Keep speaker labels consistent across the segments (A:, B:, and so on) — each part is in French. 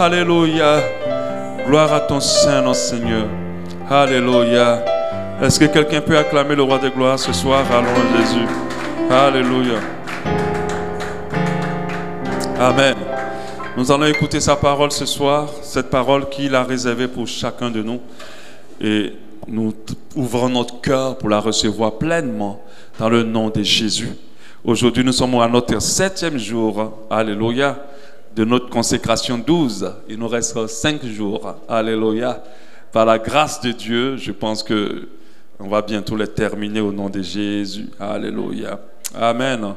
A: Alléluia. Gloire à ton Saint-Nom, Seigneur. Alléluia. Est-ce que quelqu'un peut acclamer le roi des gloires ce soir? Allons Jésus. Alléluia. Amen. Nous allons écouter sa parole ce soir, cette parole qu'il a réservée pour chacun de nous. Et nous ouvrons notre cœur pour la recevoir pleinement dans le nom de Jésus. Aujourd'hui, nous sommes à notre 7e jour, alléluia, de notre consécration 12. Il nous reste 5 jours, alléluia. Par la grâce de Dieu, je pense que on va bientôt les terminer au nom de Jésus, alléluia. Amen.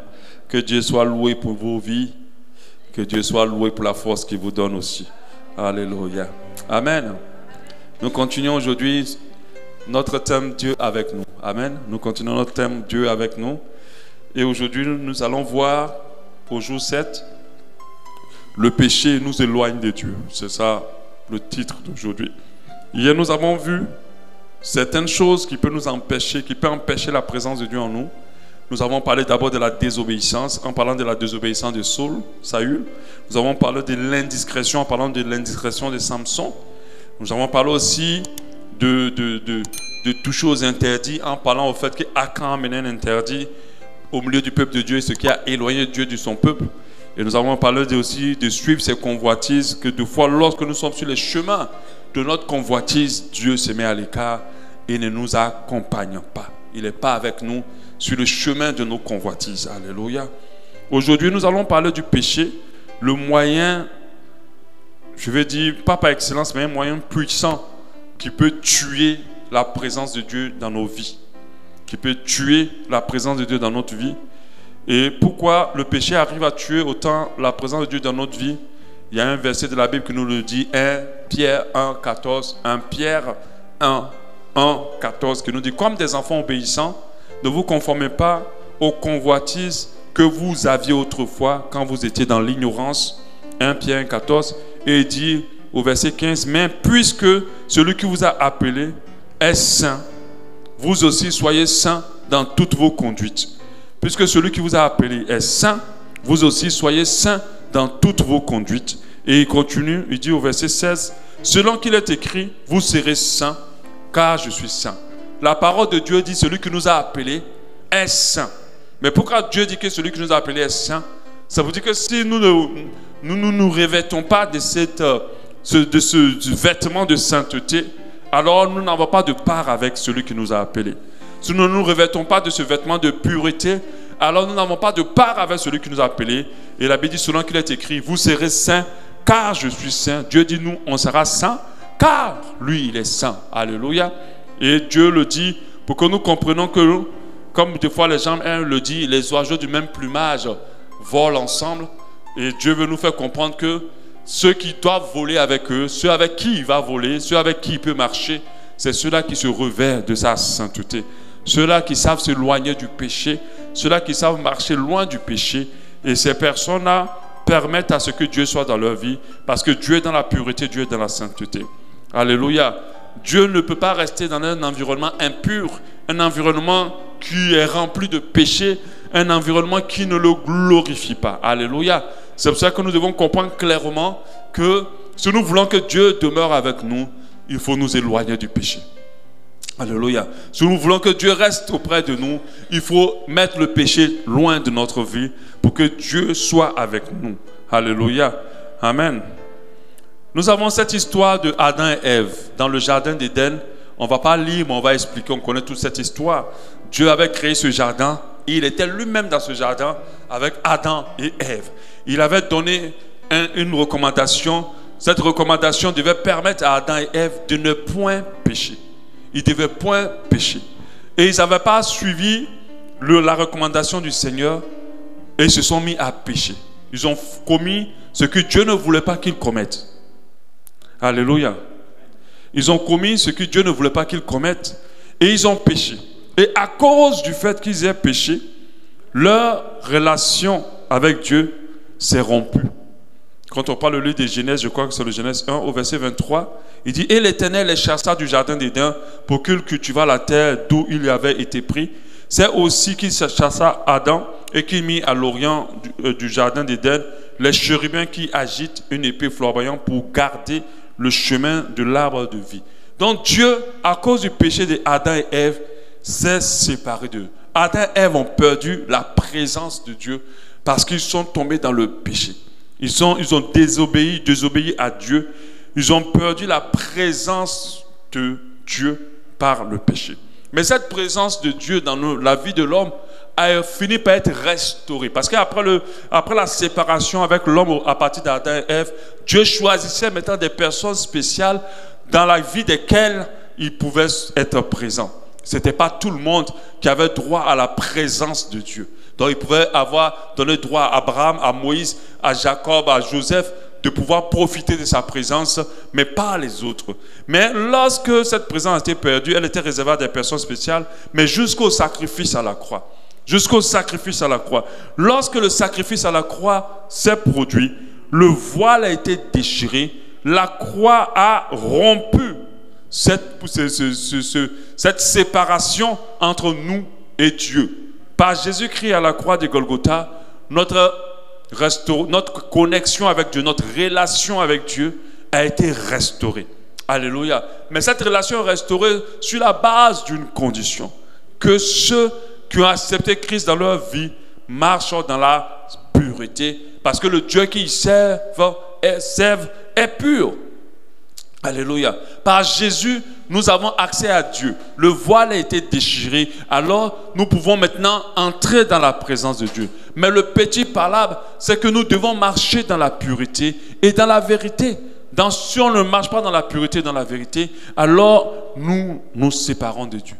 A: Que Dieu soit loué pour vos vies. Que Dieu soit loué pour la force qu'il vous donne aussi. Alléluia. Amen. Nous continuons aujourd'hui notre thème Dieu avec nous. Amen. Nous continuons notre thème Dieu avec nous. Et aujourd'hui, nous allons voir au jour 7, le péché nous éloigne de Dieu. C'est ça le titre d'aujourd'hui. Hier, nous avons vu certaines choses qui peuvent nous empêcher, qui peuvent empêcher la présence de Dieu en nous. Nous avons parlé d'abord de la désobéissance, en parlant de la désobéissance de Saül. Nous avons parlé de l'indiscrétion, en parlant de l'indiscrétion de Samson. Nous avons parlé aussi de toucher aux interdits, en parlant au fait qu'Akan a amené un interdit au milieu du peuple de Dieu, ce qui a éloigné Dieu de son peuple. Et nous avons parlé aussi de suivre ses convoitises, que deux fois, lorsque nous sommes sur les chemins de notre convoitise, Dieu se met à l'écart et ne nous accompagne pas. Il n'est pas avec nous sur le chemin de nos convoitises. Alléluia. Aujourd'hui, nous allons parler du péché, le moyen, je vais dire, pas par excellence, mais un moyen puissant qui peut tuer la présence de Dieu dans nos vies. Qui peut tuer la présence de Dieu dans notre vie. Et pourquoi le péché arrive à tuer autant la présence de Dieu dans notre vie? Il y a un verset de la Bible qui nous le dit, 1 Pierre 1, 14, 1 Pierre 1, 14, qui nous dit, comme des enfants obéissants, ne vous conformez pas aux convoitises que vous aviez autrefois quand vous étiez dans l'ignorance. 1 Pierre 1, 14, et il dit au verset 15, mais puisque celui qui vous a appelé est saint, vous aussi soyez saints dans toutes vos conduites. Puisque celui qui vous a appelé est saint, vous aussi soyez saints dans toutes vos conduites. Et il continue, il dit au verset 16, selon qu'il est écrit, vous serez saints, car je suis saint. La parole de Dieu dit, celui qui nous a appelés est saint. Mais pourquoi Dieu dit que celui qui nous a appelés est saint? Ça veut dire que si nous ne nous revêtons pas de ce vêtement de sainteté, alors nous n'avons pas de part avec celui qui nous a appelés. Si nous ne nous revêtons pas de ce vêtement de pureté, alors nous n'avons pas de part avec celui qui nous a appelés. Et la Bible dit, selon qu'il est écrit, vous serez saints, car je suis saint. Dieu dit, nous, on sera saints, car lui, il est saint. Alléluia. Et Dieu le dit pour que nous comprenions que, comme des fois les gens le disent, les oiseaux du même plumage volent ensemble. Et Dieu veut nous faire comprendre que ceux qui doivent voler avec eux, ceux avec qui il va voler, ceux avec qui il peut marcher, c'est ceux-là qui se revêtent de sa sainteté. Ceux-là qui savent s'éloigner du péché, ceux-là qui savent marcher loin du péché. Et ces personnes-là permettent à ce que Dieu soit dans leur vie, parce que Dieu est dans la pureté, Dieu est dans la sainteté. Alléluia. Dieu ne peut pas rester dans un environnement impur, un environnement qui est rempli de péché, un environnement qui ne le glorifie pas. Alléluia. C'est pour ça que nous devons comprendre clairement que si nous voulons que Dieu demeure avec nous, il faut nous éloigner du péché. Alléluia. Si nous voulons que Dieu reste auprès de nous, il faut mettre le péché loin de notre vie pour que Dieu soit avec nous. Alléluia. Amen. Nous avons cette histoire de Adam et Ève dans le jardin d'Éden. On ne va pas lire, mais on va expliquer. On connaît toute cette histoire. Dieu avait créé ce jardin. Et il était lui-même dans ce jardin avec Adam et Ève. Il avait donné une recommandation. Cette recommandation devait permettre à Adam et Ève de ne point pécher. Ils ne devaient point pécher. Et ils n'avaient pas suivi la recommandation du Seigneur et ils se sont mis à pécher. Ils ont commis ce que Dieu ne voulait pas qu'ils commettent. Alléluia. Ils ont commis ce que Dieu ne voulait pas qu'ils commettent et ils ont péché. Et à cause du fait qu'ils aient péché, leur relation avec Dieu s'est rompue. Quand on parle le livre de Genèse, je crois que c'est le Genèse 1 au verset 23, il dit « Et l'Éternel les chassa du jardin d'Éden pour qu'il cultivât la terre d'où il avait été pris. C'est aussi qu'il chassa Adam et qu'il mit à l'orient du jardin d'Éden les chérubins qui agitent une épée flamboyante pour garder le chemin de l'arbre de vie. Donc Dieu, à cause du péché d'Adam et Ève, s'est séparé d'eux. Adam et Ève ont perdu la présence de Dieu parce qu'ils sont tombés dans le péché. Ils ont désobéi à Dieu. Ils ont perdu la présence de Dieu par le péché. Mais cette présence de Dieu dans la vie de l'homme a fini par être restaurée. Parce qu'après la séparation avec l'homme à partir d'Adam et Ève, Dieu choisissait maintenant des personnes spéciales dans la vie desquelles il pouvait être présent. Ce n'était pas tout le monde qui avait droit à la présence de Dieu. Donc il pouvait avoir donné droit à Abraham, à Moïse, à Jacob, à Joseph, de pouvoir profiter de sa présence, mais pas les autres. Mais lorsque cette présence était perdue, elle était réservée à des personnes spéciales, mais jusqu'au sacrifice à la croix. Jusqu'au sacrifice à la croix. Lorsque le sacrifice à la croix s'est produit, le voile a été déchiré, la croix a rompu cette séparation entre nous et Dieu. Par Jésus-Christ à la croix de Golgotha, notre connexion avec Dieu, notre relation avec Dieu a été restaurée. Alléluia. Mais cette relation est restaurée sur la base d'une condition. Que ceux qui ont accepté Christ dans leur vie marchent dans la pureté. Parce que le Dieu qu'ils servent est pur. Alléluia. Par Jésus, nous avons accès à Dieu. Le voile a été déchiré. Alors, nous pouvons maintenant entrer dans la présence de Dieu. Mais le petit palabre, c'est que nous devons marcher dans la pureté et dans la vérité. Si on ne marche pas dans la pureté et dans la vérité, alors nous nous séparons de Dieu.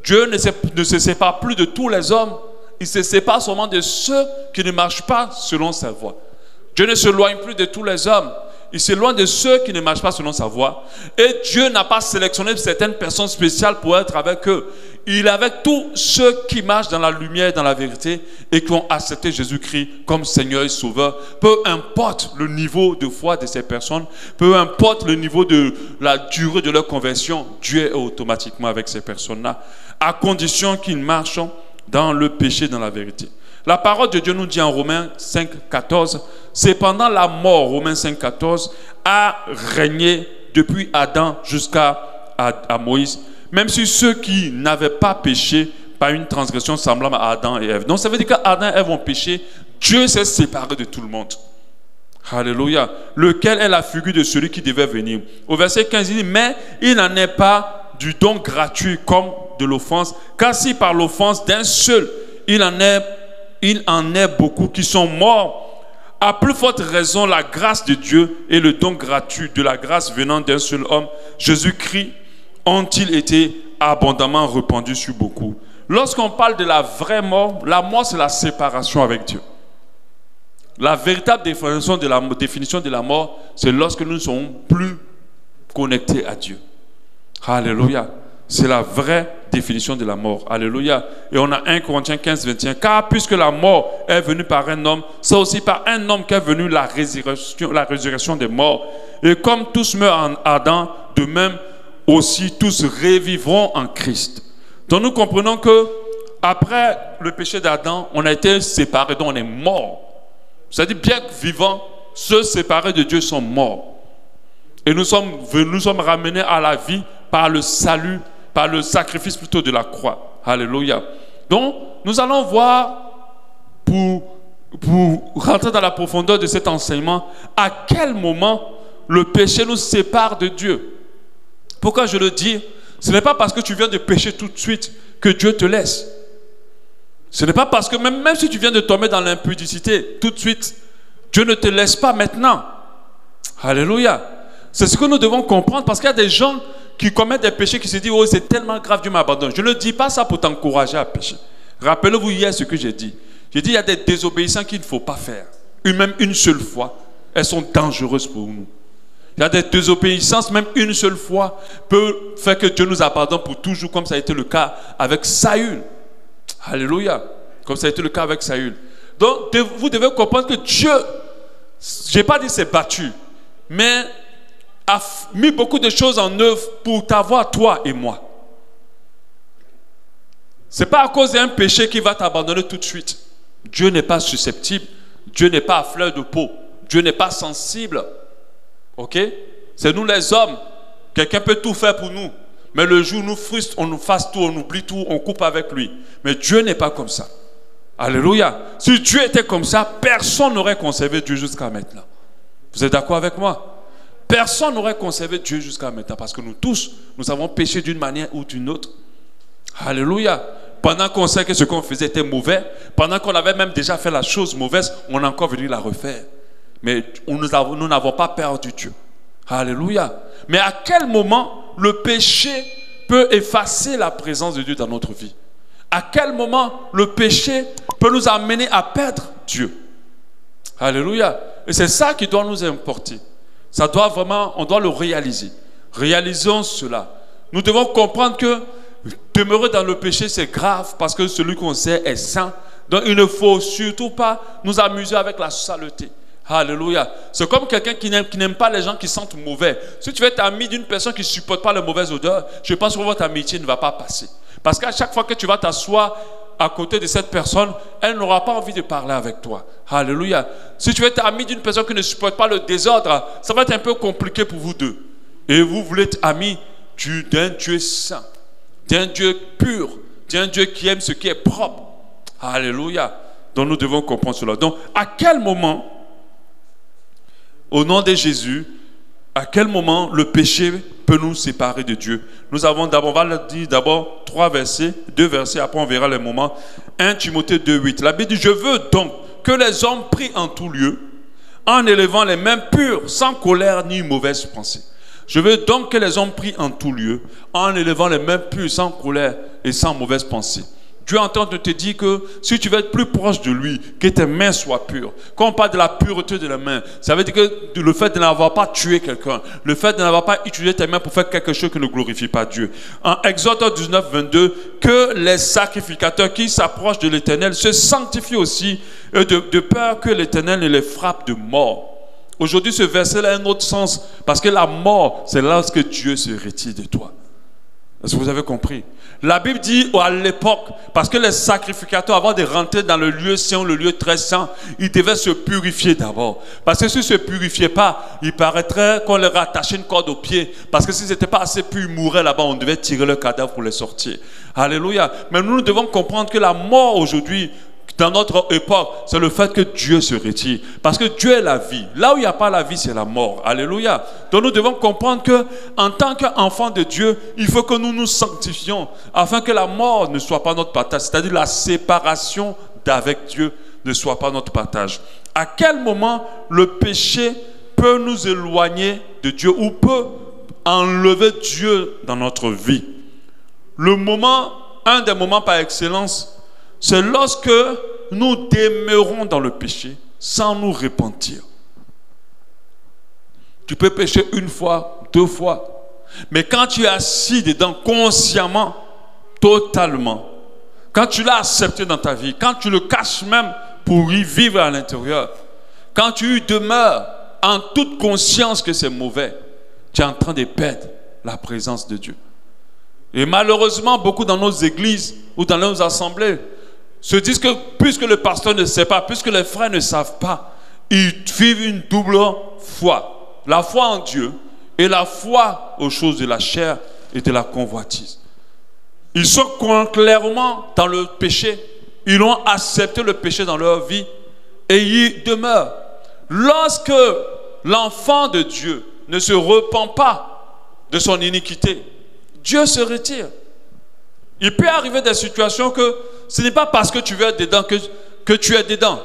A: Dieu ne se sépare plus de tous les hommes. Il se sépare seulement de ceux qui ne marchent pas selon sa voie. Dieu ne s'éloigne plus de tous les hommes. Il s'éloigne de ceux qui ne marchent pas selon sa voie. Et Dieu n'a pas sélectionné certaines personnes spéciales pour être avec eux. Il est avec tous ceux qui marchent dans la lumière, dans la vérité et qui ont accepté Jésus-Christ comme Seigneur et Sauveur. Peu importe le niveau de foi de ces personnes, peu importe le niveau de la durée de leur conversion, Dieu est automatiquement avec ces personnes-là, à condition qu'ils marchent dans le péché, dans la vérité. La parole de Dieu nous dit en Romains 5, 14, cependant la mort, Romains 5, 14, a régné depuis Adam jusqu'à Moïse, même sur ceux qui n'avaient pas péché par une transgression semblable à Adam et Ève. Donc ça veut dire qu'Adam et Ève ont péché, Dieu s'est séparé de tout le monde. Alléluia. Lequel est la figure de celui qui devait venir. Au verset 15, il dit, mais il n'en est pas du don gratuit comme de l'offense, car si par l'offense d'un seul, il en est beaucoup qui sont morts, à plus forte raison la grâce de Dieu et le don gratuit de la grâce venant d'un seul homme, Jésus-Christ, ont-ils été abondamment répandus sur beaucoup. Lorsqu'on parle de la vraie mort, la mort c'est la séparation avec Dieu. La véritable définition de la mort, c'est lorsque nous ne sommes plus connectés à Dieu. Alléluia. C'est la vraie définition de la mort. Alléluia. Et on a 1 Corinthiens 15, 21. Car puisque la mort est venue par un homme, c'est aussi par un homme qu'est venue la résurrection des morts. Et comme tous meurent en Adam, de même aussi tous revivront en Christ. Donc nous comprenons que après le péché d'Adam, on a été séparés, donc on est mort. C'est-à-dire bien que vivants, ceux séparés de Dieu sont morts. Et nous sommes ramenés à la vie par le salut, par le sacrifice plutôt de la croix. Alléluia. Donc, nous allons voir, pour rentrer dans la profondeur de cet enseignement, à quel moment le péché nous sépare de Dieu. Pourquoi je le dis? Ce n'est pas parce que tu viens de pécher tout de suite que Dieu te laisse. Ce n'est pas parce que même si tu viens de tomber dans l'impudicité tout de suite, Dieu ne te laisse pas maintenant. Alléluia. C'est ce que nous devons comprendre, parce qu'il y a des gens qui commettent des péchés qui se disent « Oh, c'est tellement grave, Dieu m'abandonne ». Je ne dis pas ça pour t'encourager à pécher. Rappelez-vous hier ce que j'ai dit. J'ai dit il y a des désobéissances qu'il ne faut pas faire. Même une seule fois, elles sont dangereuses pour nous. Il y a des désobéissances, même une seule fois, peut faire que Dieu nous abandonne pour toujours, comme ça a été le cas avec Saül. Alléluia. Comme ça a été le cas avec Saül. Donc, vous devez comprendre que Dieu, je n'ai pas dit c'est battu, mais a mis beaucoup de choses en œuvre pour t'avoir, toi et moi. Ce n'est pas à cause d'un péché qu'il va t'abandonner tout de suite. Dieu n'est pas susceptible Dieu n'est pas à fleur de peau. Dieu n'est pas sensible. Ok? C'est nous les hommes. Quelqu'un peut tout faire pour nous. Mais le jour où nous frustre, on nous fasse tout, on oublie tout, on coupe avec lui. Mais Dieu n'est pas comme ça. Alléluia. Si Dieu était comme ça, personne n'aurait conservé Dieu jusqu'à maintenant. Vous êtes d'accord avec moi? Personne n'aurait conservé Dieu jusqu'à maintenant. Parce que nous tous, nous avons péché d'une manière ou d'une autre. Alléluia. Pendant qu'on sait que ce qu'on faisait était mauvais, pendant qu'on avait même déjà fait la chose mauvaise, on a encore venu la refaire. Mais nous n'avons pas perdu Dieu. Alléluia. Mais à quel moment le péché peut effacer la présence de Dieu dans notre vie? À quel moment le péché peut nous amener à perdre Dieu? Alléluia. Et c'est ça qui doit nous importer. Ça doit vraiment, on doit le réaliser. Réalisons cela. Nous devons comprendre que demeurer dans le péché, c'est grave parce que celui qu'on sait est saint. Donc il ne faut surtout pas nous amuser avec la saleté. Alléluia. C'est comme quelqu'un qui n'aime pas les gens qui sentent mauvais. Si tu es ami d'une personne qui ne supporte pas les mauvaises odeurs, je pense que votre amitié ne va pas passer. Parce qu'à chaque fois que tu vas t'asseoir à côté de cette personne, elle n'aura pas envie de parler avec toi. Alléluia. Si tu es ami d'une personne qui ne supporte pas le désordre, ça va être un peu compliqué pour vous deux. Et vous voulez être amis d'un Dieu saint, d'un Dieu pur, d'un Dieu qui aime ce qui est propre. Alléluia. Donc nous devons comprendre cela. Donc à quel moment, au nom de Jésus, à quel moment le péché peut nous séparer de Dieu? Nous avons d'abord, on va le dire d'abord 2 versets, après on verra les moments. 1 Timothée 2:8. La Bible dit: je veux donc que les hommes prient en tout lieu, en élevant les mains pures, sans colère ni mauvaise pensée. Je veux donc que les hommes prient en tout lieu, en élevant les mains pures, sans colère et sans mauvaise pensée. Dieu est en train de te dire que si tu veux être plus proche de lui, que tes mains soient pures. Quand on parle de la pureté de la main, ça veut dire que le fait de n'avoir pas tué quelqu'un, le fait de n'avoir pas utilisé tes mains pour faire quelque chose qui ne glorifie pas Dieu. En Exode 19:22, que les sacrificateurs qui s'approchent de l'Éternel se sanctifient aussi de peur que l'Éternel ne les frappe de mort. Aujourd'hui, ce verset a un autre sens, parce que la mort, c'est lorsque Dieu se retire de toi. Est-ce que vous avez compris? La Bible dit à l'époque, parce que les sacrificateurs, avant de rentrer dans le lieu saint, le lieu très saint, ils devaient se purifier d'abord. Parce que s'ils ne se purifiaient pas, il paraîtrait qu'on leur attachait une corde aux pieds. Parce que s'ils n'étaient pas assez purs, ils mouraient là-bas, on devait tirer leur cadavre pour les sortir. Alléluia. Mais nous devons comprendre que la mort aujourd'hui, dans notre époque, c'est le fait que Dieu se retire. Parce que Dieu est la vie. Là où il n'y a pas la vie, c'est la mort. Alléluia. Donc nous devons comprendre que, en tant qu'enfants de Dieu, il faut que nous nous sanctifions afin que la mort ne soit pas notre partage. C'est-à-dire la séparation d'avec Dieu ne soit pas notre partage. À quel moment le péché peut nous éloigner de Dieu ou peut enlever Dieu dans notre vie? Le moment, un des moments par excellence, c'est lorsque nous demeurons dans le péché sans nous repentir. Tu peux pécher 1 fois, 2 fois, mais quand tu es assis dedans consciemment, totalement, quand tu l'as accepté dans ta vie, quand tu le caches même pour y vivre à l'intérieur, quand tu y demeures en toute conscience que c'est mauvais, tu es en train de perdre la présence de Dieu. Et malheureusement, beaucoup dans nos églises ou dans nos assemblées se disent que puisque le pasteur ne sait pas, puisque les frères ne savent pas, ils vivent une double foi. La foi en Dieu et la foi aux choses de la chair et de la convoitise. Ils sont clairement dans le péché. Ils ont accepté le péché dans leur vie et y demeurent. Lorsque l'enfant de Dieu ne se repent pas de son iniquité, Dieu se retire. Il peut arriver des situations que ce n'est pas parce que tu veux être dedans que tu es dedans.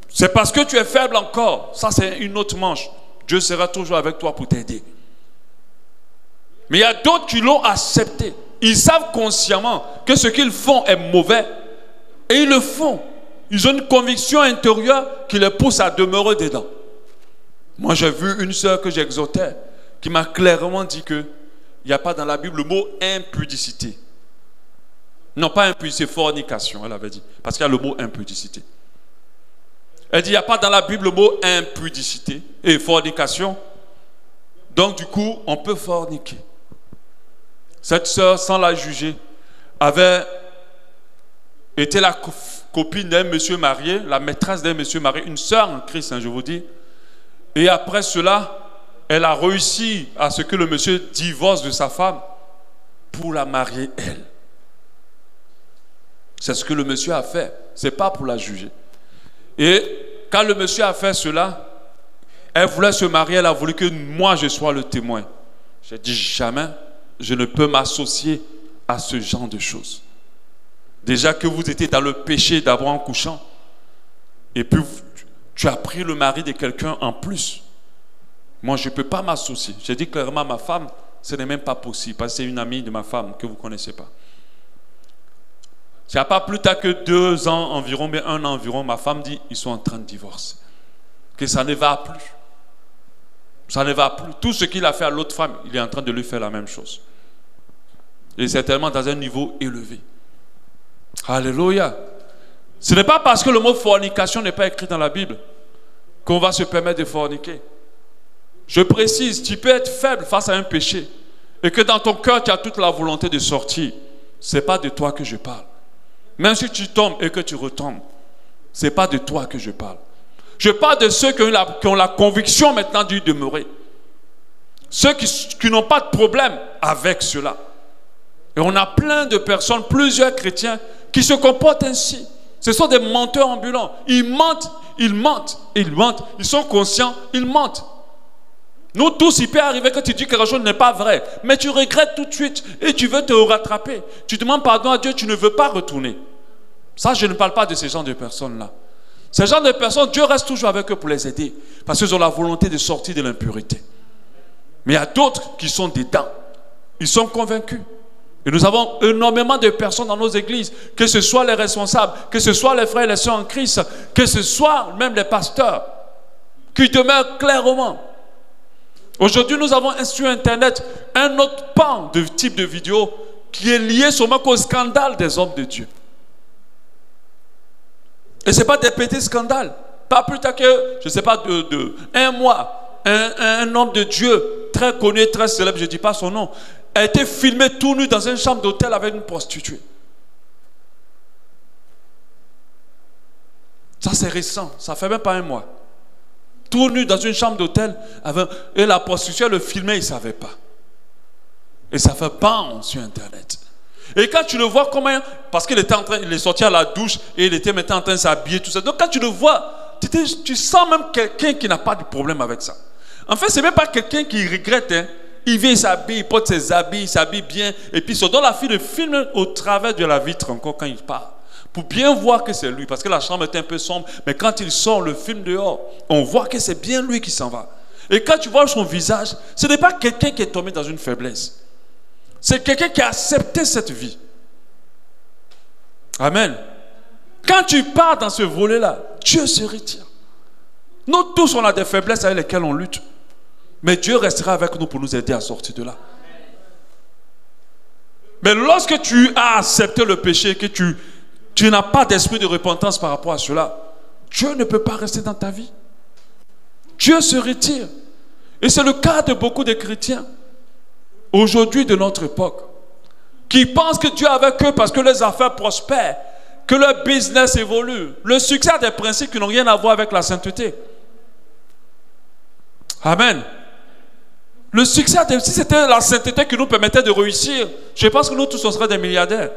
A: C'est parce que tu es faible encore. Ça, c'est une autre manche. Dieu sera toujours avec toi pour t'aider. Mais il y a d'autres qui l'ont accepté. Ils savent consciemment que ce qu'ils font est mauvais. Et ils le font. Ils ont une conviction intérieure qui les pousse à demeurer dedans. Moi, j'ai vu une sœur que j'exhortais qui m'a clairement dit que il n'y a pas dans la Bible le mot impudicité. Non, pas impudicité, fornication, elle avait dit. Parce qu'il y a le mot impudicité. Elle dit, il n'y a pas dans la Bible le mot impudicité et fornication. Donc, du coup, on peut forniquer. Cette sœur, sans la juger, avait été copine d'un monsieur marié, la maîtresse d'un monsieur marié, une sœur en Christ, hein, je vous dis. Et après cela, elle a réussi à ce que le monsieur divorce de sa femme pour la marier elle. C'est ce que le monsieur a fait. Ce n'est pas pour la juger. Et quand le monsieur a fait cela, elle voulait se marier, elle a voulu que moi je sois le témoin. J'ai dit jamais, je ne peux m'associer à ce genre de choses. Déjà que vous étiez dans le péché d'abord en couchant, et puis tu as pris le mari de quelqu'un en plus. Moi je ne peux pas m'associer. J'ai dit clairement à ma femme, ce n'est même pas possible, parce que c'est une amie de ma femme que vous ne connaissez pas. Il n'y a pas plus tard que 2 ans environ, mais 1 an environ, ma femme dit, ils sont en train de divorcer. Que ça ne va plus. Ça ne va plus. Tout ce qu'il a fait à l'autre femme, il est en train de lui faire la même chose. Et c'est tellement dans un niveau élevé. Alléluia. Ce n'est pas parce que le mot fornication n'est pas écrit dans la Bible qu'on va se permettre de forniquer. Je précise, tu peux être faible face à un péché et que dans ton cœur, tu as toute la volonté de sortir. Ce n'est pas de toi que je parle. Même si tu tombes et que tu retombes, ce n'est pas de toi que je parle. Je parle de ceux qui ont la conviction maintenant d'y demeurer. Ceux qui n'ont pas de problème avec cela. Et on a plein de personnes, plusieurs chrétiens, qui se comportent ainsi. Ce sont des menteurs ambulants. Ils mentent, ils mentent, ils mentent. Ils sont conscients, ils mentent. Nous tous, il peut arriver que tu dis que quelque chose n'est pas vrai, mais tu regrettes tout de suite et tu veux te rattraper. Tu demandes pardon à Dieu, tu ne veux pas retourner. Ça, je ne parle pas de ces gens de personnes-là. Ces gens de personnes, Dieu reste toujours avec eux pour les aider, parce qu'ils ont la volonté de sortir de l'impurité. Mais il y a d'autres qui sont dedans. Ils sont convaincus. Et nous avons énormément de personnes dans nos églises, que ce soit les responsables, que ce soit les frères et les sœurs en Christ, que ce soit même les pasteurs, qui demeurent clairement. Aujourd'hui, nous avons sur Internet un autre pan de type de vidéo qui est lié sûrement au scandale des hommes de Dieu. Et ce n'est pas des petits scandales. Pas plus tard que, je ne sais pas, un mois, un homme de Dieu très connu, très célèbre, je ne dis pas son nom, a été filmé tout nu dans une chambre d'hôtel avec une prostituée. Ça, c'est récent. Ça ne fait même pas un mois. Tout nu dans une chambre d'hôtel. Et la prostituée le filmait, il ne savait pas. Et ça fait bam sur Internet. Et quand tu le vois comment, parce qu'il était en train, il est sorti à la douche et il était maintenant en train de s'habiller, tout ça. Donc quand tu le vois, tu sens même quelqu'un qui n'a pas de problème avec ça. En fait, ce n'est même pas quelqu'un qui regrette. Hein. Il vient, il s'habille, il porte ses habits, il s'habille bien. Et puis, donc la fille le filme au travers de la vitre encore quand il part. Pour bien voir que c'est lui. Parce que la chambre est un peu sombre. Mais quand il sort le film dehors, on voit que c'est bien lui qui s'en va. Et quand tu vois son visage, ce n'est pas quelqu'un qui est tombé dans une faiblesse. C'est quelqu'un qui a accepté cette vie. Amen. Quand tu pars dans ce volet-là, Dieu se retire. Nous tous, on a des faiblesses avec lesquelles on lutte. Mais Dieu restera avec nous pour nous aider à sortir de là. Mais lorsque tu as accepté le péché, que tu n'as pas d'esprit de repentance par rapport à cela, Dieu ne peut pas rester dans ta vie. Dieu se retire. Et c'est le cas de beaucoup de chrétiens aujourd'hui de notre époque, qui pensent que Dieu est avec eux parce que les affaires prospèrent, que leur business évolue. Le succès a des principes qui n'ont rien à voir avec la sainteté. Amen. Le succès, si c'était la sainteté qui nous permettait de réussir, je pense que nous tous on serait des milliardaires.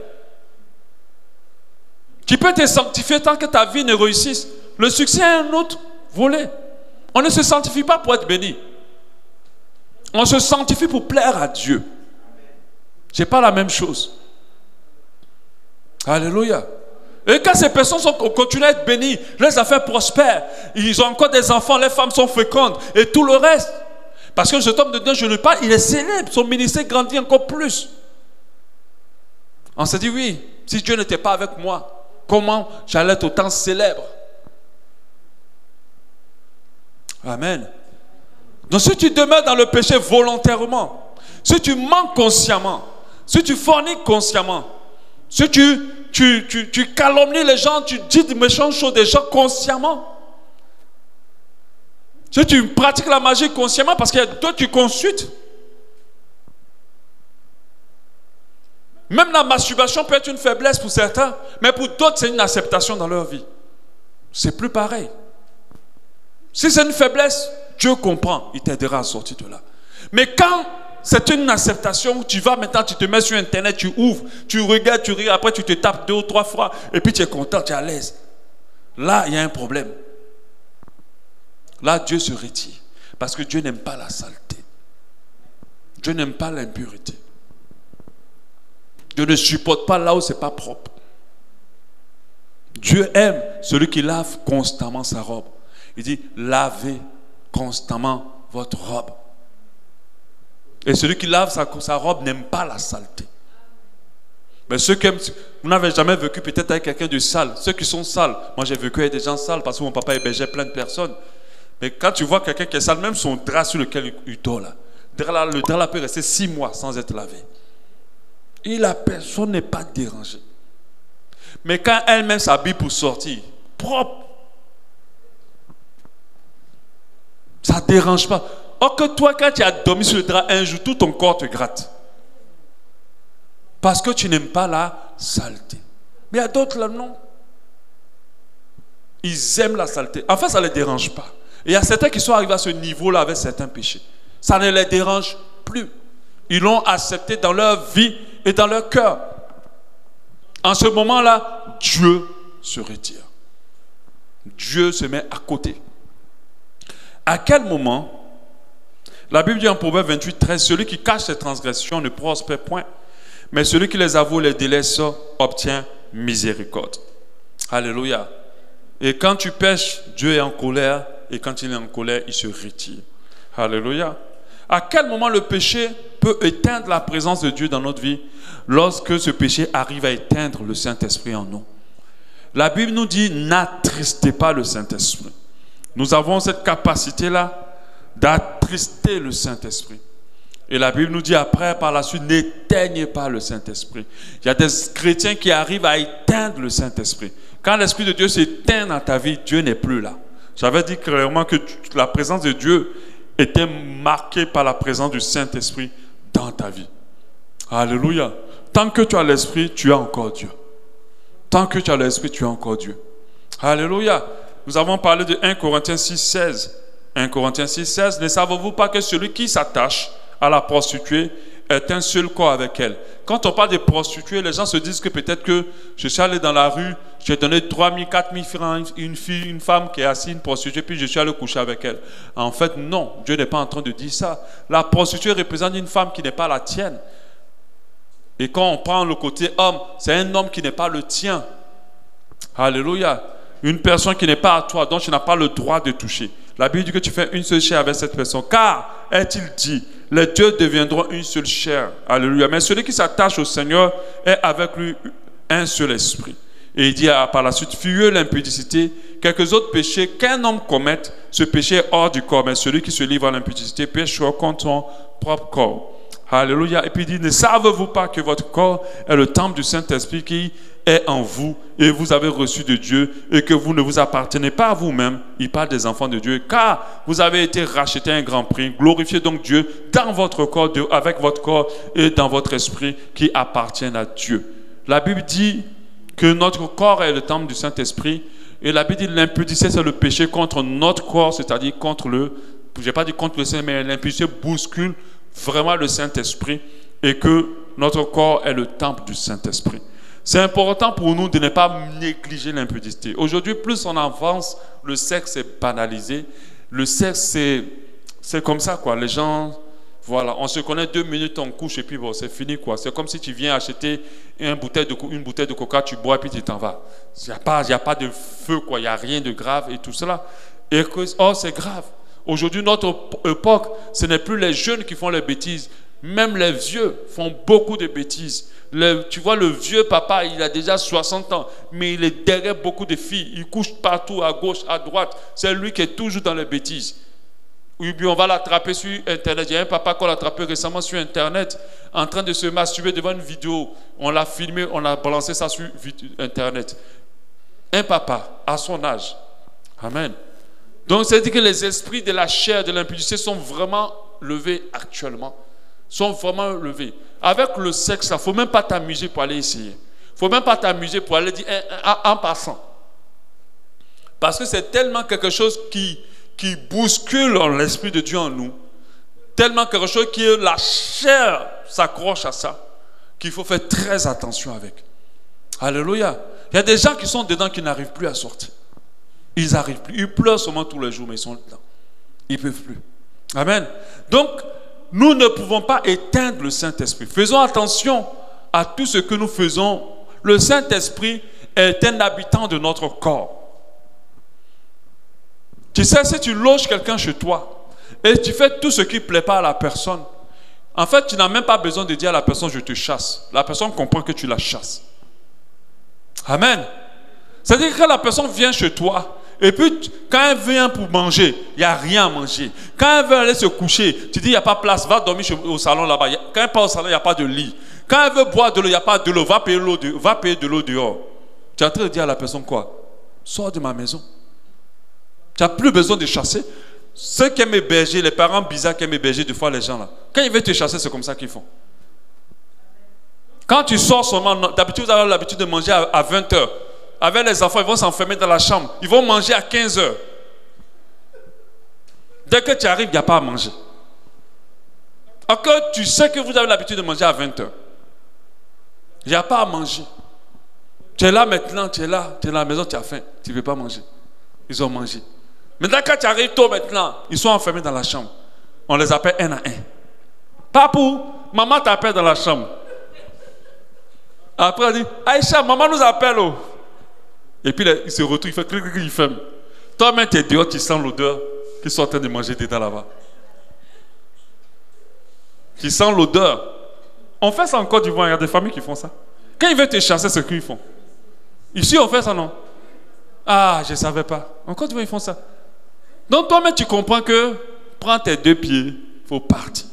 A: Tu peux te sanctifier tant que ta vie ne réussisse. Le succès est un autre volet. On ne se sanctifie pas pour être béni. On se sanctifie pour plaire à Dieu. Ce n'est pas la même chose. Alléluia. Et quand ces personnes continuent à être bénies, les affaires prospèrent, ils ont encore des enfants, les femmes sont fécondes et tout le reste. Parce que cet homme de Dieu, je ne parle, il est célèbre, son ministère grandit encore plus. On s'est dit oui, si Dieu n'était pas avec moi, comment j'allais être autant célèbre? Amen. Donc si tu demeures dans le péché volontairement, si tu mens consciemment, si tu forniques consciemment, si tu calomnies les gens, tu dis de méchantes choses des gens consciemment, si tu pratiques la magie consciemment parce qu'il y a d'autres qui consultent, Même la masturbation peut être une faiblesse pour certains, mais pour d'autres, c'est une acceptation dans leur vie. C'est plus pareil. Si c'est une faiblesse, Dieu comprend, il t'aidera à sortir de là. Mais quand c'est une acceptation, tu vas maintenant, tu te mets sur Internet, tu ouvres, tu regardes, tu ris, après tu te tapes 2 ou 3 fois, et puis tu es content, tu es à l'aise. Là, il y a un problème. Là, Dieu se retire. Parce que Dieu n'aime pas la saleté. Dieu n'aime pas l'impureté. Dieu ne supporte pas là où ce n'est pas propre. Dieu aime celui qui lave constamment sa robe. Il dit, lavez constamment votre robe. Et celui qui lave sa robe n'aime pas la saleté. Mais ceux qui aiment, vous n'avez jamais vécu peut-être avec quelqu'un de sale. Ceux qui sont sales, moi j'ai vécu avec des gens sales parce que mon papa hébergeait plein de personnes. Mais quand tu vois quelqu'un qui est sale, même son drap sur lequel il dort là, le drap là peut rester 6 mois sans être lavé. Et la personne n'est pas dérangée. Mais quand elle-même s'habille pour sortir, propre, ça ne dérange pas. Or que toi, quand tu as dormi sur le drap un jour, tout ton corps te gratte. Parce que tu n'aimes pas la saleté. Mais il y a d'autres là, non. Ils aiment la saleté. En fait, ça ne les dérange pas. Et il y a certains qui sont arrivés à ce niveau-là avec certains péchés. Ça ne les dérange plus. Ils l'ont accepté dans leur vie et dans leur cœur. En ce moment-là, Dieu se retire. Dieu se met à côté. À quel moment? La Bible dit en Proverbe 28, 13, celui qui cache ses transgressions ne prospère point, mais celui qui les avoue, les délaisse, obtient miséricorde. Alléluia. Et quand tu pêches, Dieu est en colère, et quand il est en colère, il se retire. Alléluia. À quel moment le péché peut éteindre la présence de Dieu dans notre vie? Lorsque ce péché arrive à éteindre le Saint-Esprit en nous. La Bible nous dit, n'attristez pas le Saint-Esprit. Nous avons cette capacité-là d'attrister le Saint-Esprit. Et la Bible nous dit après, par la suite, n'éteignez pas le Saint-Esprit. Il y a des chrétiens qui arrivent à éteindre le Saint-Esprit. Quand l'Esprit de Dieu s'éteint dans ta vie, Dieu n'est plus là. J'avais dit clairement que la présence de Dieu était marquée par la présence du Saint-Esprit dans ta vie. Alléluia. Tant que tu as l'Esprit, tu as encore Dieu. Tant que tu as l'Esprit, tu as encore Dieu. Alléluia. Nous avons parlé de 1 Corinthiens 6, 16. 1 Corinthiens 6, 16. Ne savez-vous pas que celui qui s'attache à la prostituée est un seul corps avec elle? Quand on parle de prostituée, les gens se disent que peut-être que je suis allé dans la rue, j'ai donné 3 000, 4 000 francs, une femme qui est assise, une prostituée, puis je suis allé coucher avec elle. En fait, non, Dieu n'est pas en train de dire ça. La prostituée représente une femme qui n'est pas la tienne. Et quand on prend le côté homme, c'est un homme qui n'est pas le tien. Alléluia. Une personne qui n'est pas à toi, dont tu n'as pas le droit de toucher. La Bible dit que tu fais une seule chair avec cette personne. Car, est-il dit, les dieux deviendront une seule chair. Alléluia. Mais celui qui s'attache au Seigneur est avec lui un seul esprit. Et il dit par la suite, fuyez l'impudicité, quelques autres péchés qu'un homme commette, ce péché est hors du corps. Mais celui qui se livre à l'impudicité péchera contre son propre corps. Alléluia. Et puis il dit, ne savez-vous pas que votre corps est le temple du Saint-Esprit qui est en vous et vous avez reçu de Dieu et que vous ne vous appartenez pas à vous-même? Il parle des enfants de Dieu. Car vous avez été rachetés à un grand prix. Glorifiez donc Dieu dans votre corps, avec votre corps et dans votre esprit qui appartiennent à Dieu. La Bible dit que notre corps est le temple du Saint-Esprit. Et la Bible dit que l'impudicité, c'est le péché contre notre corps, c'est-à-dire contre je n'ai pas dit contre le Saint, mais l'impudicité bouscule vraiment le Saint-Esprit et que notre corps est le temple du Saint-Esprit. C'est important pour nous de ne pas négliger l'impudicité. Aujourd'hui, plus on avance, le sexe est banalisé. Le sexe, c'est comme ça, quoi. Les gens, voilà, on se connaît 2 minutes, on couche et puis bon, c'est fini, quoi. C'est comme si tu viens acheter une bouteille de coca, tu bois et puis tu t'en vas. Il n'y a pas de feu, quoi. Il n'y a rien de grave et tout cela. Et c'est grave. Aujourd'hui, notre époque, ce n'est plus les jeunes qui font les bêtises. Même les vieux font beaucoup de bêtises. Tu vois, le vieux papa, il a déjà 60 ans, mais il est derrière beaucoup de filles. Il couche partout, à gauche, à droite. C'est lui qui est toujours dans les bêtises. Oui, puis on va l'attraper sur Internet. Il y a un papa qu'on l'a attrapé récemment sur Internet, en train de se masturber devant une vidéo. On l'a filmé, on a balancé ça sur Internet. Un papa, à son âge. Amen. Donc, c'est-à-dire que les esprits de la chair, de l'impudicité sont vraiment levés actuellement. sont vraiment élevés. Avec le sexe, il ne faut même pas t'amuser pour aller essayer. Il ne faut même pas t'amuser pour aller dire en passant. Parce que c'est tellement quelque chose qui bouscule l'Esprit de Dieu en nous. Tellement quelque chose que la chair s'accroche à ça. Qu'il faut faire très attention avec. Alléluia. Il y a des gens qui sont dedans qui n'arrivent plus à sortir. Ils n'arrivent plus. Ils pleurent seulement tous les jours, mais ils sont dedans. Ils ne peuvent plus. Amen. Donc, nous ne pouvons pas éteindre le Saint-Esprit. Faisons attention à tout ce que nous faisons. Le Saint-Esprit est un habitant de notre corps. Tu sais, si tu loges quelqu'un chez toi et tu fais tout ce qui ne plaît pas à la personne, en fait, tu n'as même pas besoin de dire à la personne, je te chasse. La personne comprend que tu la chasses. Amen. C'est-à-dire que la personne vient chez toi et puis quand elle vient pour manger, il n'y a rien à manger. Quand elle veut aller se coucher, tu dis, il n'y a pas de place, va dormir au salon là-bas. Quand elle part au salon, il n'y a pas de lit. Quand elle veut boire de l'eau, il n'y a pas de l'eau, va payer de l'eau dehors. Tu es en train de dire à la personne quoi? Sors de ma maison. Tu n'as plus besoin de chasser. Ceux qui aiment héberger, les parents bizarres qui aiment héberger, des fois les gens là, quand ils veulent te chasser, c'est comme ça qu'ils font. Quand tu sors seulement, d'habitude vous avez l'habitude de manger à 20h. Avec les enfants, ils vont s'enfermer dans la chambre. Ils vont manger à 15h. Dès que tu arrives, il n'y a pas à manger. Encore, tu sais que vous avez l'habitude de manger à 20h. Il n'y a pas à manger. Tu es là maintenant, tu es là à la maison, tu as faim. Tu ne veux pas manger. Ils ont mangé. Maintenant, quand tu arrives tôt maintenant, ils sont enfermés dans la chambre. On les appelle un à un. Papou, maman t'appelle dans la chambre. Après, on dit, Aïcha, maman nous appelle. Oh. Et puis, il se retrouve, il fait clic, il ferme. Toi-même, tu es dehors, tu sens l'odeur qu'ils sont en train de manger dedans là-bas. Tu sens l'odeur. On fait ça en Côte d'Ivoire, il y a des familles qui font ça. Quand ils veulent te chasser, c'est ce qu'ils font. Ici, on fait ça, non? Ah, je ne savais pas. En Côte d'Ivoire, ils font ça. Donc, toi-même, tu comprends que prends tes deux pieds, il faut partir.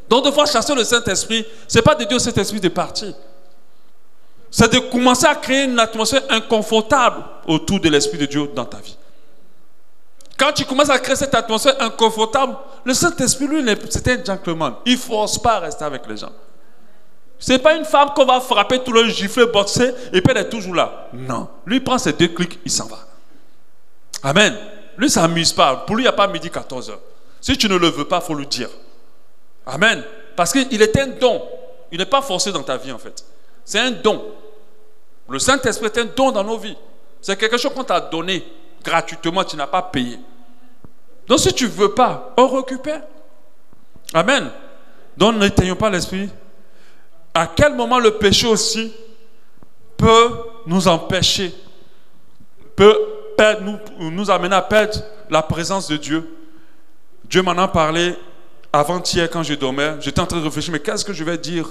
A: Donc, de fois chasser le Saint-Esprit, ce n'est pas de dire au Saint-Esprit de partir. C'est de commencer à créer une atmosphère inconfortable autour de l'Esprit de Dieu dans ta vie. Quand tu commences à créer cette atmosphère inconfortable, le Saint-Esprit, lui, c'est un gentleman. Il ne force pas à rester avec les gens. Ce n'est pas une femme qu'on va frapper tout le gifler, boxer, et puis elle est toujours là. Non. Lui, il prend ses deux clics, il s'en va. Amen. Lui, ça n'amuse pas. Pour lui, il n'y a pas midi 14h. Si tu ne le veux pas, il faut le dire. Amen. Parce qu'il est un don. Il n'est pas forcé dans ta vie, en fait. C'est un don. Le Saint-Esprit est un don dans nos vies. C'est quelque chose qu'on t'a donné gratuitement, tu n'as pas payé. Donc, si tu ne veux pas, on récupère. Amen. Donc, n'éteignons pas l'esprit. À quel moment le péché aussi peut nous empêcher, peut nous amener à perdre la présence de Dieu. Dieu m'en a parlé avant-hier quand je dormais. J'étais en train de réfléchir, mais qu'est-ce que je vais dire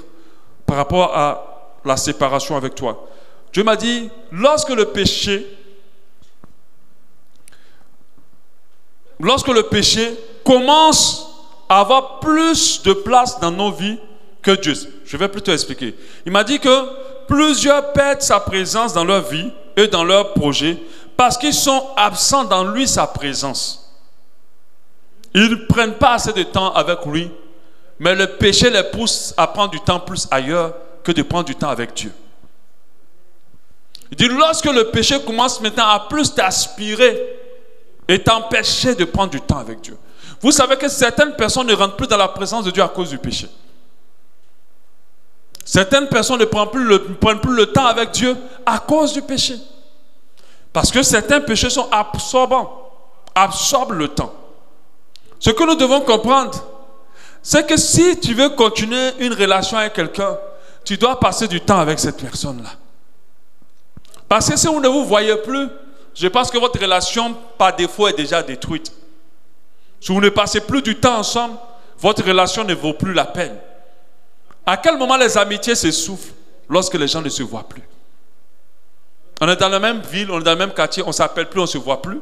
A: par rapport à la séparation avec toi? Dieu m'a dit, lorsque le péché commence à avoir plus de place dans nos vies que Dieu. Je vais plutôt expliquer. Il m'a dit que plusieurs perdent sa présence dans leur vie et dans leurs projets parce qu'ils sont absents dans lui, sa présence. Ils ne prennent pas assez de temps avec lui, mais le péché les pousse à prendre du temps plus ailleurs que de prendre du temps avec Dieu. Il dit, lorsque le péché commence maintenant à plus t'aspirer et t'empêcher de prendre du temps avec Dieu. Vous savez que certaines personnes ne rentrent plus dans la présence de Dieu à cause du péché. Certaines personnes ne prennent plus le temps avec Dieu à cause du péché. Parce que certains péchés sont absorbants, absorbent le temps. Ce que nous devons comprendre, c'est que si tu veux continuer une relation avec quelqu'un, tu dois passer du temps avec cette personne-là. Parce que si vous ne vous voyez plus, je pense que votre relation, par défaut, est déjà détruite. Si vous ne passez plus du temps ensemble, votre relation ne vaut plus la peine. À quel moment les amitiés s'essoufflent? Lorsque les gens ne se voient plus. On est dans la même ville, on est dans le même quartier, on ne s'appelle plus, on ne se voit plus.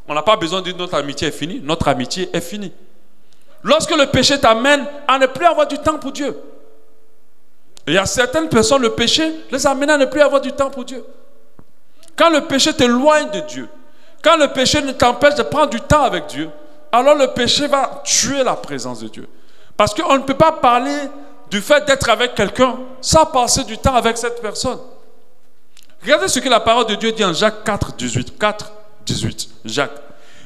A: On n'a pas besoin de dire notre amitié est finie. Notre amitié est finie. Lorsque le péché t'amène à ne plus avoir du temps pour Dieu. Il y a certaines personnes, le péché les amène à ne plus avoir du temps pour Dieu. Quand le péché t'éloigne de Dieu, quand le péché ne t'empêche de prendre du temps avec Dieu, alors le péché va tuer la présence de Dieu. Parce qu'on ne peut pas parler du fait d'être avec quelqu'un sans passer du temps avec cette personne. Regardez ce que la parole de Dieu dit en Jacques 4, 18. 4, 18. Jacques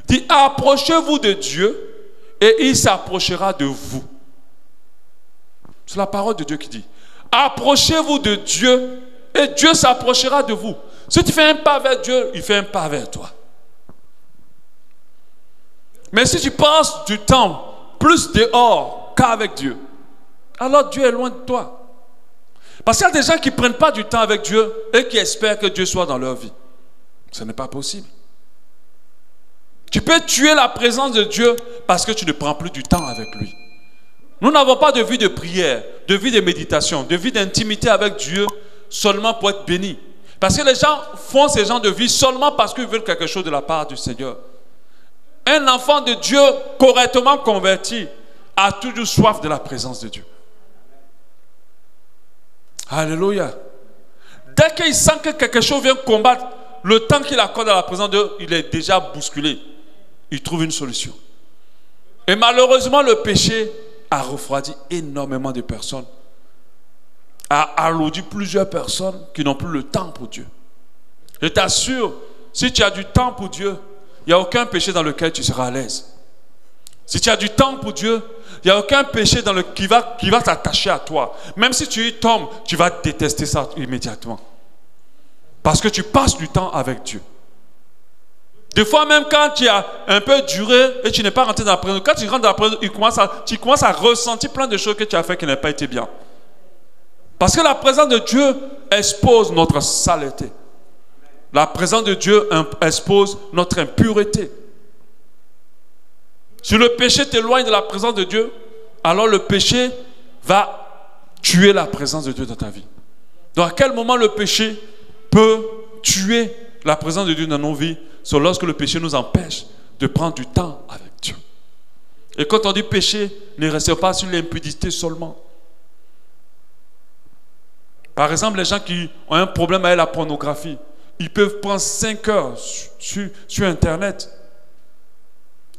A: dit, approchez-vous de Dieu et il s'approchera de vous. C'est la parole de Dieu qui dit, approchez-vous de Dieu et Dieu s'approchera de vous. Si tu fais un pas vers Dieu, il fait un pas vers toi. Mais si tu passes du temps plus dehors qu'avec Dieu, alors Dieu est loin de toi. Parce qu'il y a des gens qui ne prennent pas du temps avec Dieu et qui espèrent que Dieu soit dans leur vie. Ce n'est pas possible. Tu peux tuer la présence de Dieu parce que tu ne prends plus du temps avec lui. Nous n'avons pas de vie de prière, de vie de méditation, de vie d'intimité avec Dieu seulement pour être bénis. Parce que les gens font ces genres de vie seulement parce qu'ils veulent quelque chose de la part du Seigneur. Un enfant de Dieu correctement converti a toujours soif de la présence de Dieu. Alléluia. Dès qu'il sent que quelque chose vient combattre, le temps qu'il accorde à la présence de Dieu, il est déjà bousculé. Il trouve une solution. Et malheureusement, le péché a refroidi énormément de personnes, a alourdi plusieurs personnes qui n'ont plus le temps pour Dieu. Je t'assure, si tu as du temps pour Dieu, il n'y a aucun péché dans lequel tu seras à l'aise. Si tu as du temps pour Dieu, il n'y a aucun péché qui va t'attacher à toi. Même si tu y tombes, tu vas détester ça immédiatement. Parce que tu passes du temps avec Dieu. Des fois même quand tu as un peu duré et tu n'es pas rentré dans la présence, quand tu rentres dans la présence, tu commences à ressentir plein de choses que tu as fait qui n'ont pas été bien. Parce que la présence de Dieu expose notre saleté. La présence de Dieu expose notre impureté. Si le péché t'éloigne de la présence de Dieu, alors le péché va tuer la présence de Dieu dans ta vie. Donc à quel moment le péché peut tuer la présence de Dieu dans nos vies? C'est lorsque le péché nous empêche de prendre du temps avec Dieu. Et quand on dit péché, ne restez pas sur l'impudicité seulement. Par exemple, les gens qui ont un problème avec la pornographie, ils peuvent prendre 5 heures sur Internet.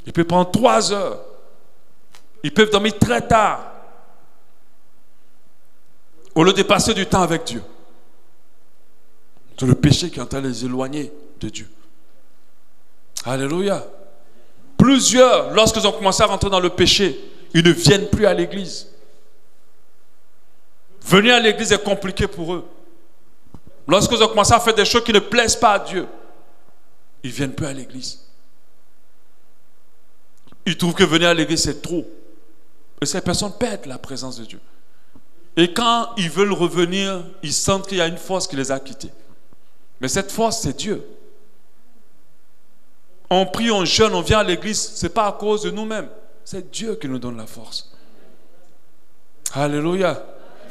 A: Ils peuvent prendre 3 heures. Ils peuvent dormir très tard. Au lieu de passer du temps avec Dieu. C'est le péché qui est en train de les éloigner de Dieu. Alléluia. Plusieurs, lorsqu'ils ont commencé à rentrer dans le péché, ils ne viennent plus à l'église. Venir à l'église est compliqué pour eux. Lorsqu'ils ont commencé à faire des choses qui ne plaisent pas à Dieu, ils ne viennent plus à l'église. Ils trouvent que venir à l'église c'est trop. Et ces personnes perdent la présence de Dieu. Et quand ils veulent revenir, ils sentent qu'il y a une force qui les a quittés. Mais cette force, c'est Dieu. On prie, on jeûne, on vient à l'église, ce n'est pas à cause de nous-mêmes. C'est Dieu qui nous donne la force. Alléluia.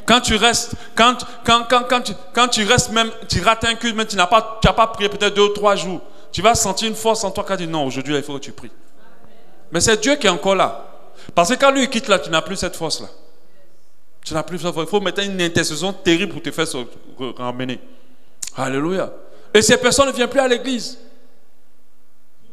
A: Quand tu restes, quand tu restes même, tu rates un culte, même tu n'as pas prié peut-être 2 ou 3 jours, tu vas sentir une force en toi qui dit non, aujourd'hui il faut que tu pries. Mais c'est Dieu qui est encore là. Parce que quand lui il quitte là, tu n'as plus cette force là. Tu n'as plus cette force. Il faut mettre une intercession terrible pour te faire ramener. Alléluia. Et ces personnes ne viennent plus à l'église.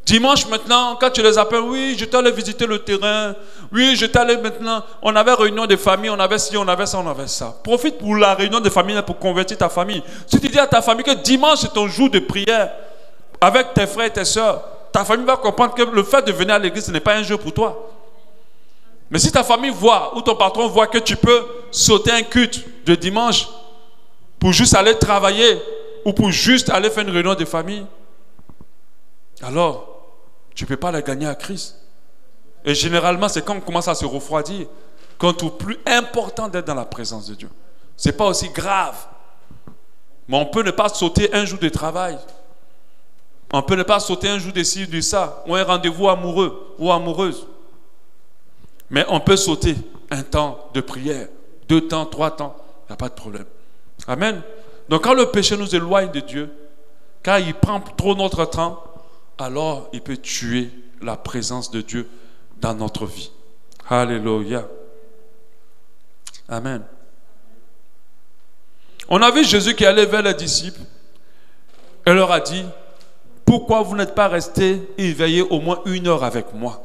A: Dimanche maintenant, quand tu les appelles, oui, je t'allais visiter le terrain, oui, je t'allais maintenant, on avait réunion de famille, on avait ci, on avait ça, on avait ça. Profite pour la réunion de famille pour convertir ta famille. Si tu dis à ta famille que dimanche c'est ton jour de prière avec tes frères et tes soeurs, ta famille va comprendre que le fait de venir à l'église, ce n'est pas un jeu pour toi. Mais si ta famille voit, ou ton patron voit que tu peux sauter un culte de dimanche pour juste aller travailler ou pour juste aller faire une réunion de famille, alors tu ne peux pas la gagner à Christ. Et généralement, c'est quand on commence à se refroidir qu'on trouve plus important d'être dans la présence de Dieu. Ce n'est pas aussi grave. Mais on peut ne pas sauter un jour de travail. On peut ne pas sauter un jour de ci, de ça, ou un rendez-vous amoureux ou amoureuse. Mais on peut sauter un temps de prière, 2 temps, 3 temps, il n'y a pas de problème. Amen. Donc quand le péché nous éloigne de Dieu, quand il prend trop notre temps, alors il peut tuer la présence de Dieu dans notre vie. Alléluia. Amen. On a vu Jésus qui allait vers les disciples et leur a dit, pourquoi vous n'êtes pas restés éveillés au moins 1 heure avec moi?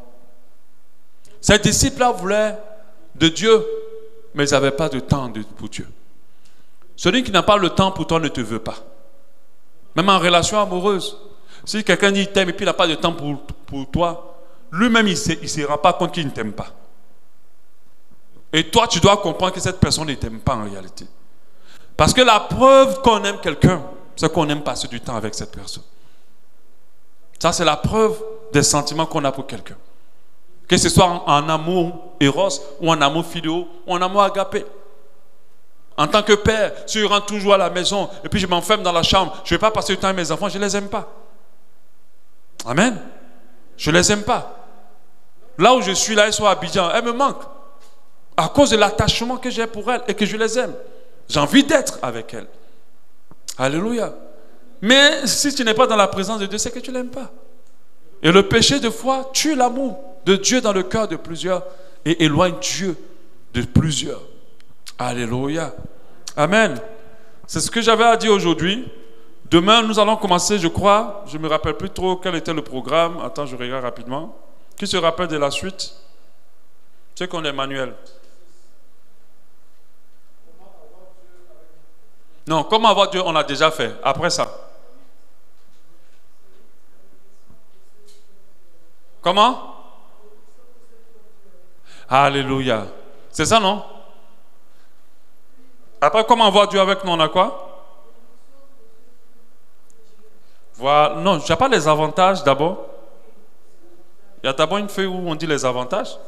A: Ces disciples-là voulaient de Dieu, mais ils n'avaient pas de temps pour Dieu. Celui qui n'a pas le temps pour toi ne te veut pas. Même en relation amoureuse. Si quelqu'un dit t'aime et puis il n'a pas de temps pour toi, lui-même il ne se rend pas compte qu'il ne t'aime pas. Et toi, tu dois comprendre que cette personne ne t'aime pas en réalité. Parce que la preuve qu'on aime quelqu'un, c'est qu'on aime passer du temps avec cette personne. Ça, c'est la preuve des sentiments qu'on a pour quelqu'un. Que ce soit en amour éros, ou en amour filial, ou en amour agapé. En tant que père, si je rentre toujours à la maison, et puis je m'enferme dans la chambre, je ne vais pas passer du temps avec mes enfants, je ne les aime pas. Amen. Je ne les aime pas. Là où je suis, là, ils sont à Abidjan, elles me manquent. À cause de l'attachement que j'ai pour elles et que je les aime. J'ai envie d'être avec elles. Alléluia. Mais si tu n'es pas dans la présence de Dieu, c'est que tu ne l'aimes pas. Et le péché de foi tue l'amour de Dieu dans le cœur de plusieurs et éloigne Dieu de plusieurs. Alléluia. Amen. C'est ce que j'avais à dire aujourd'hui. Demain, nous allons commencer, je crois, je ne me rappelle plus trop quel était le programme. Attends, je regarde rapidement. Qui se rappelle de la suite? C'est qu'on est manuel. Non, comment avoir Dieu, on l'a déjà fait. Après ça. Comment? Alléluia. C'est ça, non? Après, comment voir Dieu avec nous, on a quoi? Voilà. Non, je n'ai pas les avantages d'abord. Il y a d'abord une feuille où on dit les avantages.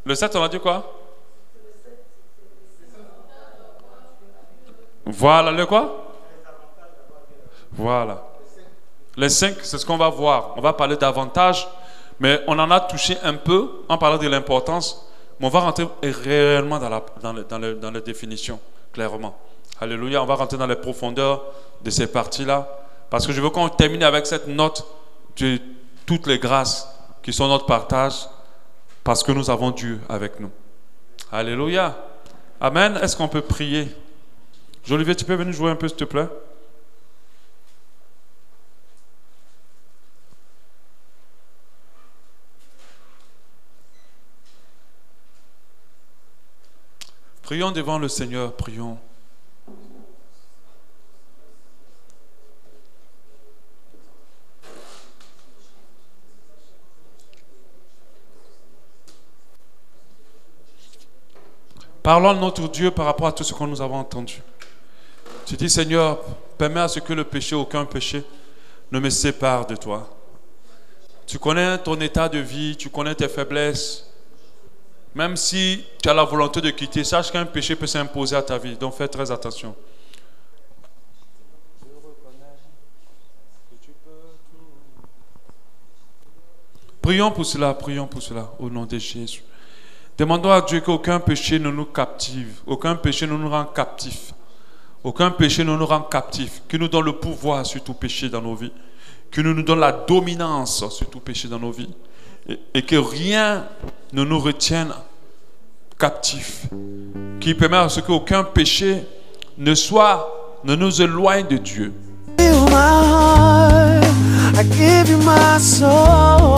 A: Le 7, on a dit quoi? Voilà, le quoi? Voilà. Les 5, c'est ce qu'on va voir. On va parler d'avantages, mais on en a touché un peu en parlant de l'importance, mais on va rentrer réellement dans les définitions, clairement. Alléluia, on va rentrer dans les profondeurs de ces parties-là, parce que je veux qu'on termine avec cette note de toutes les grâces qui sont notre partage, parce que nous avons Dieu avec nous. Alléluia. Amen. Est-ce qu'on peut prier? Jolivier, tu peux venir jouer un peu, s'il te plaît? Prions devant le Seigneur, prions. Parlons à notre Dieu par rapport à tout ce que nous avons entendu. Tu dis, Seigneur, permets à ce que le péché, aucun péché, ne me sépare de toi. Tu connais ton état de vie, tu connais tes faiblesses. Même si tu as la volonté de quitter, sache qu'un péché peut s'imposer à ta vie. Donc fais très attention. Prions pour cela, au nom de Jésus. Demandons à Dieu qu'aucun péché ne nous captive, aucun péché ne nous rend captifs. Aucun péché ne nous rend captifs, qui nous donne le pouvoir sur tout péché dans nos vies, qui nous donne la dominance sur tout péché dans nos vies, et que rien ne nous retienne captifs, qui permet à ce qu'aucun péché ne nous éloigne de Dieu. I give you my soul.